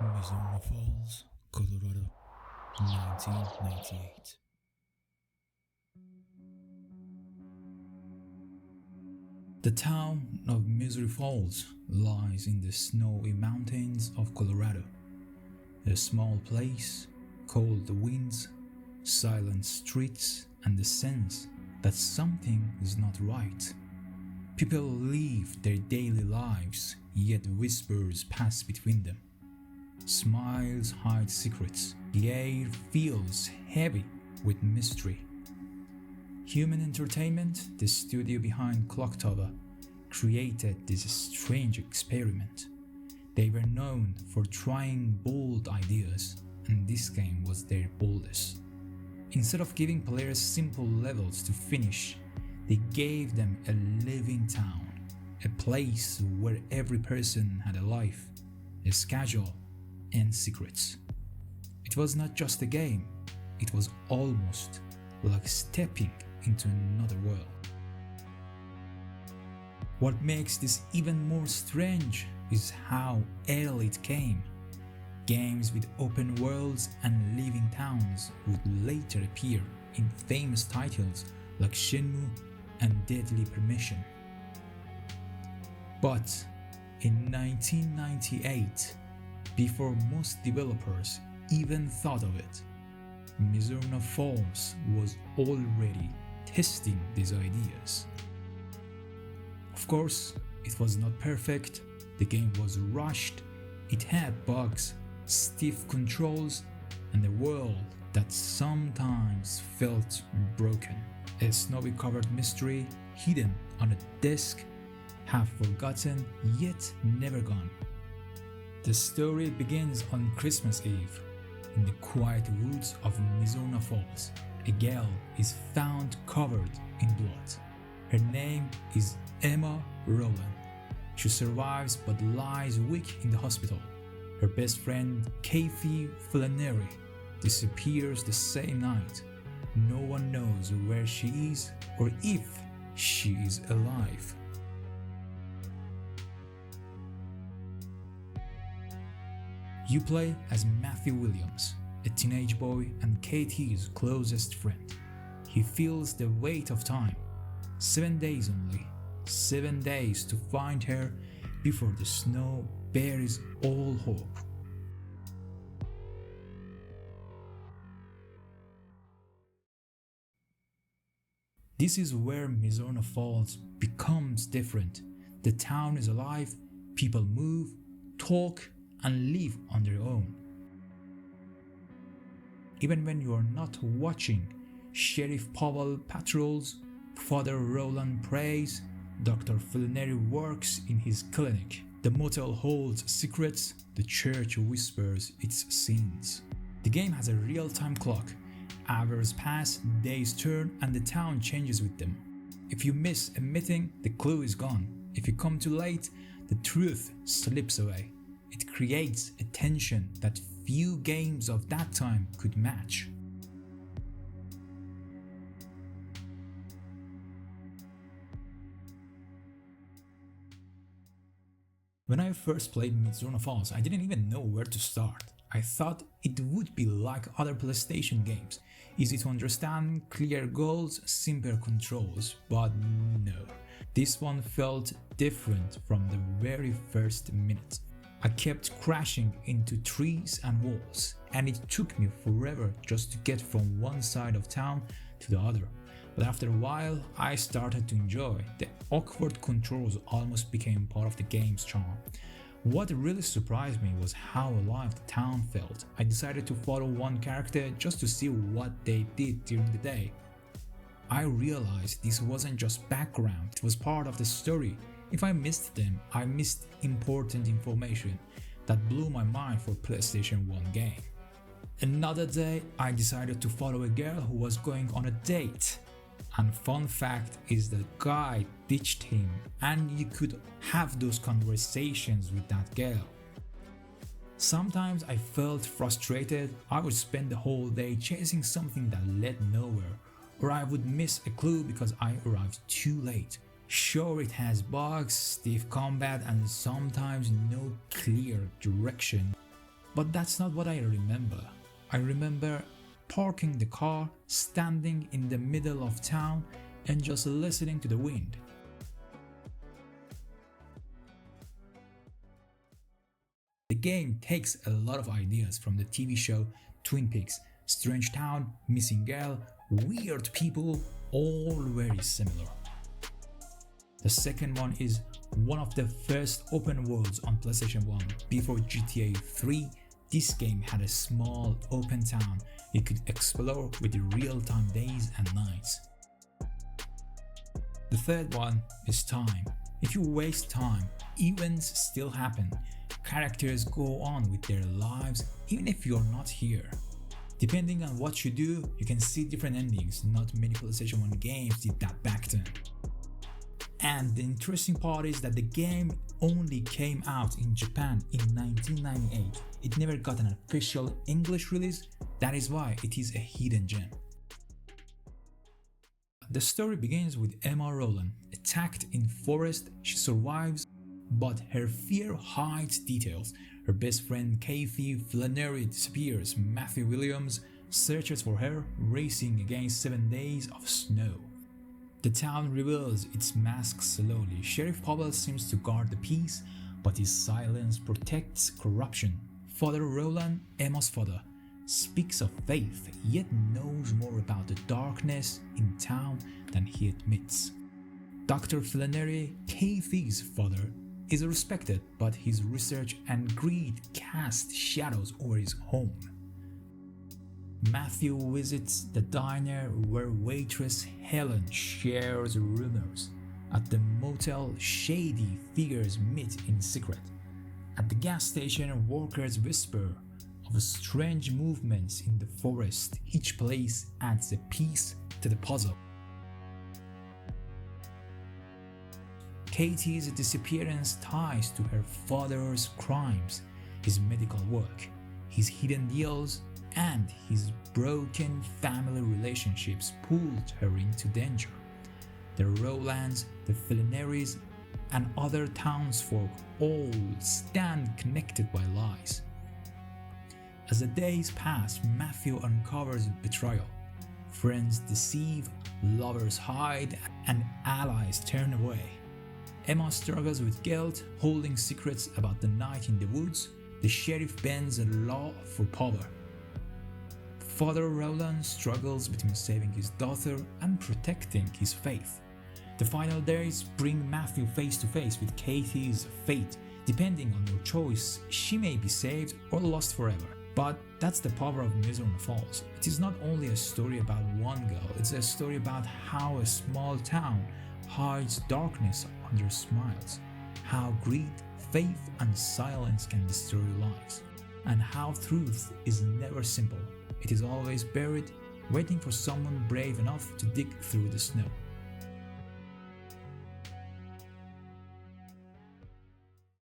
Mizzurna Falls, Colorado, 1998. The town of Mizzurna Falls lies in the snowy mountains of Colorado, a small place, cold winds, silent streets, and the sense that something is not right. People live their daily lives, yet whispers pass between them. Smiles hide secrets. The air feels heavy with mystery. Human Entertainment, the studio behind Clock Tower, created this strange experiment. They were known for trying bold ideas, and this game was their boldest. Instead of giving players simple levels to finish, they gave them a living town, a place where every person had a life, a schedule, and secrets. It was not just a game, it was almost like stepping into another world. What makes this even more strange is how early it came. Games with open worlds and living towns would later appear in famous titles like Shenmue and Deadly Premonition. But in 1998, before most developers even thought of it, Mizzurna Falls was already testing these ideas. Of course, it was not perfect, the game was rushed, it had bugs, stiff controls, and a world that sometimes felt broken. A snowy covered mystery hidden on a desk, half forgotten yet never gone. The story begins on Christmas Eve. In the quiet woods of Mizzurna Falls, a girl is found covered in blood. Her name is Emma Rowland. She survives but lies weak in the hospital. Her best friend, Kathy Flannery, disappears the same night. No one knows where she is or if she is alive. You play as Matthew Williams, a teenage boy and Katie's closest friend. He feels the weight of time. 7 days only. 7 days to find her before the snow buries all hope. This is where Mizzurna Falls becomes different. The town is alive, people move, talk, and live on their own. Even when you are not watching, Sheriff Powell patrols, Father Roland prays, Dr. Flannery works in his clinic, the motel holds secrets, the church whispers its sins. The game has a real-time clock. Hours pass, days turn, and the town changes with them. If you miss a meeting, the clue is gone. If you come too late, the truth slips away. It creates a tension that few games of that time could match. When I first played Mizzurna Falls, I didn't even know where to start. I thought it would be like other PlayStation games, easy to understand, clear goals, simple controls, but no. This one felt different from the very first minute. I kept crashing into trees and walls, and it took me forever just to get from one side of town to the other. But after a while, I started to enjoy. The awkward controls almost became part of the game's charm. What really surprised me was how alive the town felt. I decided to follow one character just to see what they did during the day. I realized this wasn't just background, it was part of the story. If I missed them, I missed important information that blew my mind for PlayStation 1 game. Another day, I decided to follow a girl who was going on a date. And fun fact is the guy ditched him and you could have those conversations with that girl. Sometimes I felt frustrated. I would spend the whole day chasing something that led nowhere, or I would miss a clue because I arrived too late. Sure, it has bugs, stiff combat, and sometimes no clear direction, But that's not what I remember. I remember parking the car, standing in the middle of town, and just listening to the wind. The game takes a lot of ideas from the TV show Twin Peaks, Strange Town, Missing Girl, Weird People, all very similar. The second one is one of the first open worlds on PlayStation 1 before GTA 3. This game had a small open town you could explore with real-time days and nights. The third one is time. If you waste time, events still happen. Characters go on with their lives even if you're not here. Depending on what you do, you can see different endings. Not many PlayStation 1 games did that back then. And the interesting part is that the game only came out in Japan in 1998. It never got an official English release, that is why it is a hidden gem. The story begins with Emma Rowland. Attacked in forest, she survives, but her fear hides details. Her best friend Kathy Flannery disappears. Matthew Williams searches for her, racing against 7 days of snow. The town reveals its mask slowly. Sheriff Powell seems to guard the peace, but his silence protects corruption. Father Rowland, Emma's father, speaks of faith, yet knows more about the darkness in town than he admits. Dr. Flannery, Kathy's father, is respected, but his research and greed cast shadows over his home. Matthew visits the diner where waitress Helen shares rumors. At the motel, shady figures meet in secret. At the gas station, workers whisper of strange movements in the forest. Each place adds a piece to the puzzle. Katie's disappearance ties to her father's crimes, his medical work, his hidden deals, and his broken family relationships pulled her into danger. The Rowlands, the Flannerys, and other townsfolk all stand connected by lies. As the days pass, Matthew uncovers betrayal. Friends deceive, lovers hide, and allies turn away. Emma struggles with guilt, holding secrets about the night in the woods. The sheriff bends the law for power. Father Rowland struggles between saving his daughter and protecting his faith. The final days bring Matthew face to face with Katie's fate. Depending on your choice, she may be saved or lost forever. But that's the power of Mizzurna Falls. It is not only a story about one girl, it's a story about how a small town hides darkness under smiles, how greed, faith, and silence can destroy lives, and how truth is never simple. It is always buried, waiting for someone brave enough to dig through the snow.